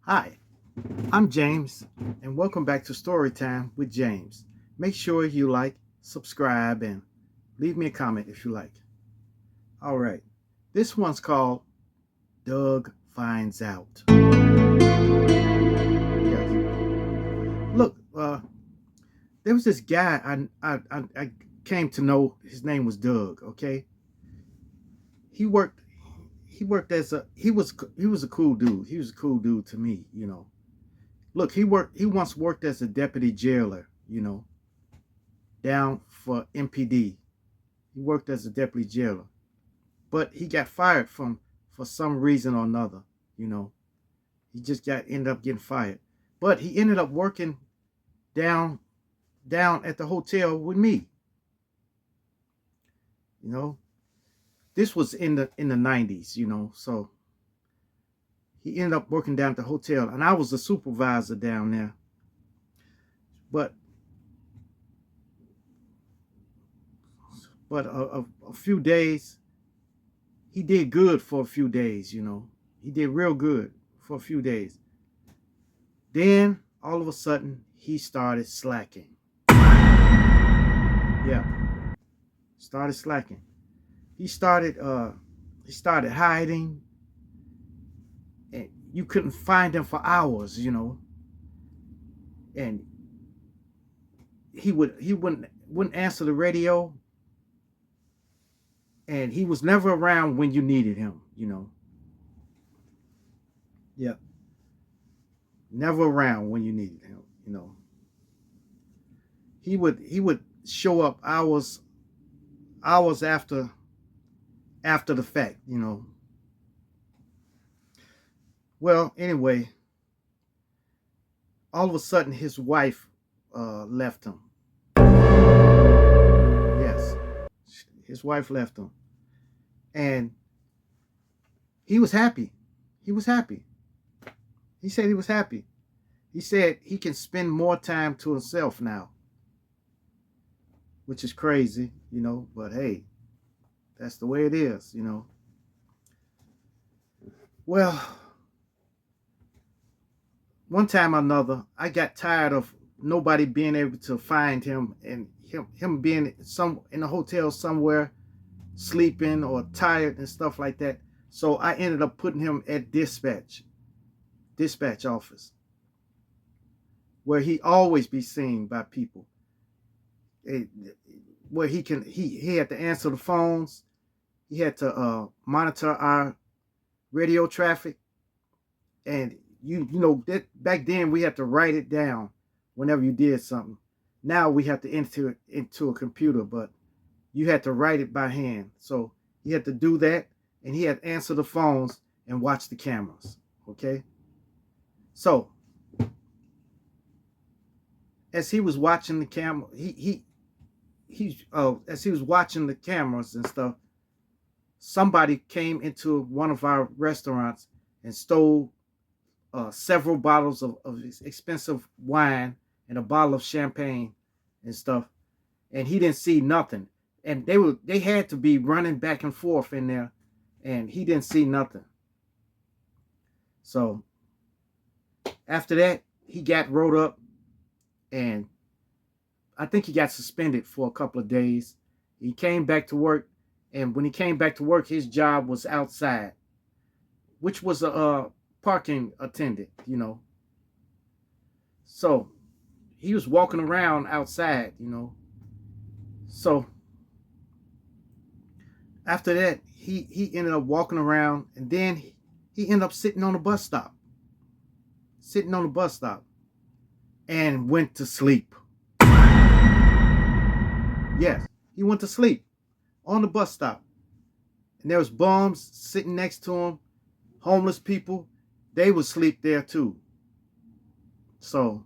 Hi, I'm James, and welcome back to Storytime with James. Make sure you like, subscribe, and leave me a comment if you like. All right, this one's called Doug Finds Out. Yes. Look, there was this guy I came to know. His name was Doug. Okay, he worked he worked as a he was a cool dude. He was a cool dude to me. Look, he once worked as a deputy jailer. Down for MPD. He worked as a deputy jailer, but he got fired from for some reason or another. You know, he just got ended up getting fired, but he ended up working down down at the hotel with me. You know, this was in the 90s. So he ended up working down at the hotel, and I was the supervisor down there. But a few days, he did good for a few days. He did real good for a few days. Then all of a sudden he started slacking. Yeah, started slacking. He started hiding, and you couldn't find him for hours. And he wouldn't answer the radio, and he was never around when you needed him. Yeah, never around when you needed him. He would show up hours after the fact. Well, anyway, all of a sudden his wife left him. Yes, his wife left him, and he was happy. He was happy. He said he was happy. He said he can spend more time to himself now, which is crazy. But hey, that's the way it is. Well, one time or another, I got tired of nobody being able to find him, and him being some in a hotel somewhere sleeping or tired and stuff like that. So I ended up putting him at dispatch office, where he always be seen by people. Eh, where he had to answer the phones. He had to monitor our radio traffic, and you know that back then we had to write it down whenever you did something. Now we have to enter it into a computer, but you had to write it by hand. So he had to do that, and he had to answer the phones and watch the cameras. Okay, so as he was watching the camera, as he was watching the cameras and stuff, somebody came into one of our restaurants and stole several bottles of expensive wine and a bottle of champagne and stuff, and he didn't see nothing. And they had to be running back and forth in there, and he didn't see nothing. So after that, he got wrote up, and I think he got suspended for a couple of days. He came back to work, and when he came back to work, his job was outside, which was a parking attendant. So he was walking around outside. So after that, he ended up walking around, and then he ended up sitting on the bus stop, and went to sleep. Yes, he went to sleep on the bus stop, and there was bums sitting next to him, homeless people. They would sleep there too. So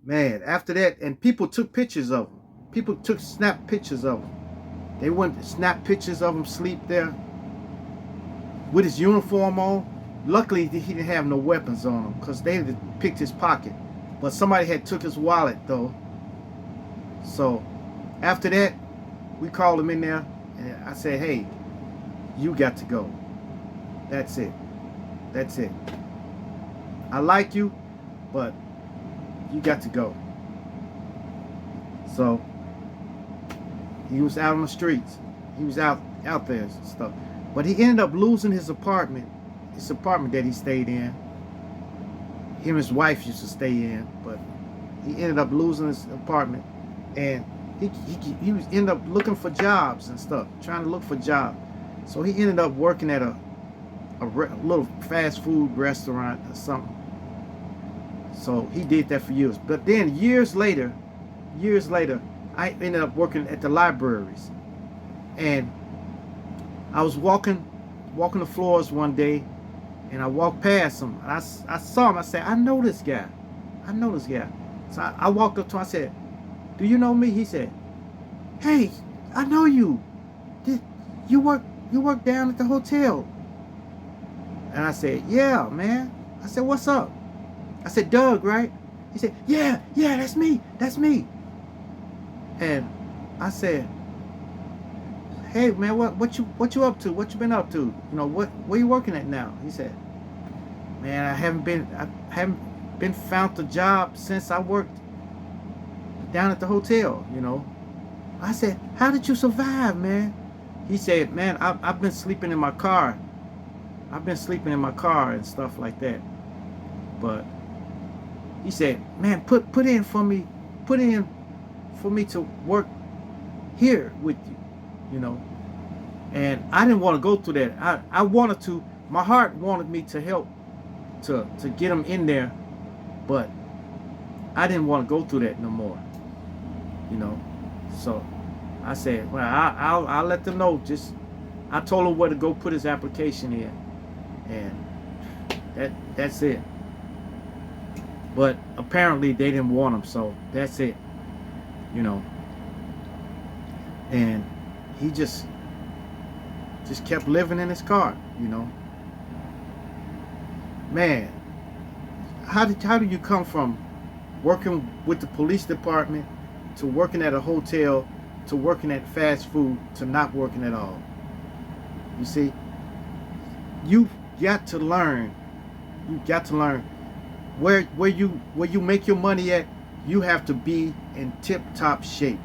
man, after that, and people took pictures of him. People took snap pictures of him. They went to snap pictures of him sleep there with his uniform on. Luckily, he didn't have no weapons on him because they had picked his pocket. But somebody had took his wallet though. So after that, we called him in there, and I said, "Hey, you got to go. That's it." That's it. I like you, but you got to go. So he was out on the streets. He was out there and stuff. But he ended up losing his apartment that he stayed in. Him and his wife used to stay in, but he ended up losing his apartment, and he was ended up looking for jobs and stuff, trying to look for jobs. So he ended up working at a little fast food restaurant or something. So he did that for years. But then years later, I ended up working at the libraries, and I was walking the floors one day, and I walked past him. And I saw him. I said, I know this guy. So I walked up to him. I said, do you know me? He said, hey, I know you. You work down at the hotel? And I said, yeah, man. I said, what's up? I said, Doug, right? He said, yeah, that's me. And I said, hey, man, what you up to? What you been up to? You know, where you working at now? He said, man, I haven't been found a job since I worked down at the hotel, you know. I said, how did you survive, man? He said, man, I've been sleeping in my car. And stuff like that. But he said, man, put in for me to work here with you, you know. And I didn't want to go through that. I wanted to, my heart wanted me to help to get him in there, but I didn't want to go through that no more, you know. So I said, well, I'll let them know. I told him where to go put his application in, and that's it. But apparently they didn't want him, so that's it, you know. And he just kept living in his car, you know. Man, how do you come from working with the police department to working at a hotel to working at fast food to not working at all? You see, you got to learn. Where you make your money at, you have to be in tip-top shape.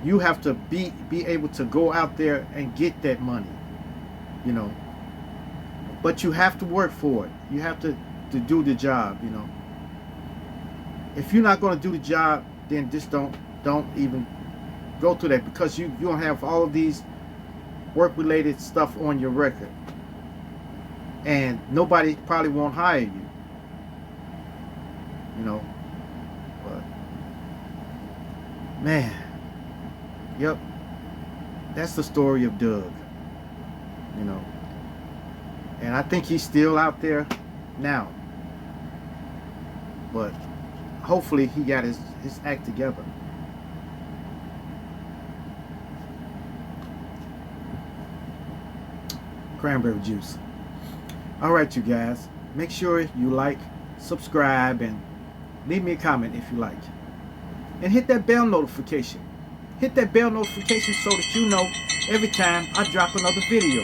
You have to be able to go out there and get that money, you know. But you have to work for it. You have to do the job, you know. If you're not going to do the job, then just don't even go through that, because you don't have all of these work-related stuff on your record, and nobody probably won't hire you. You know, but man, yep, that's the story of Doug, you know, and I think he's still out there now, but hopefully he got his act together. Cranberry juice. All right, you guys, make sure you like, subscribe, and leave me a comment if you like. And hit that bell notification. Hit that bell notification so that you know every time I drop another video.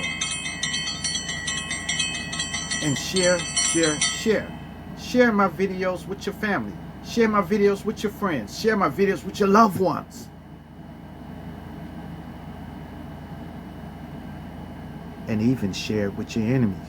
And share. Share my videos with your family. Share my videos with your friends. Share my videos with your loved ones. And even share with your enemies.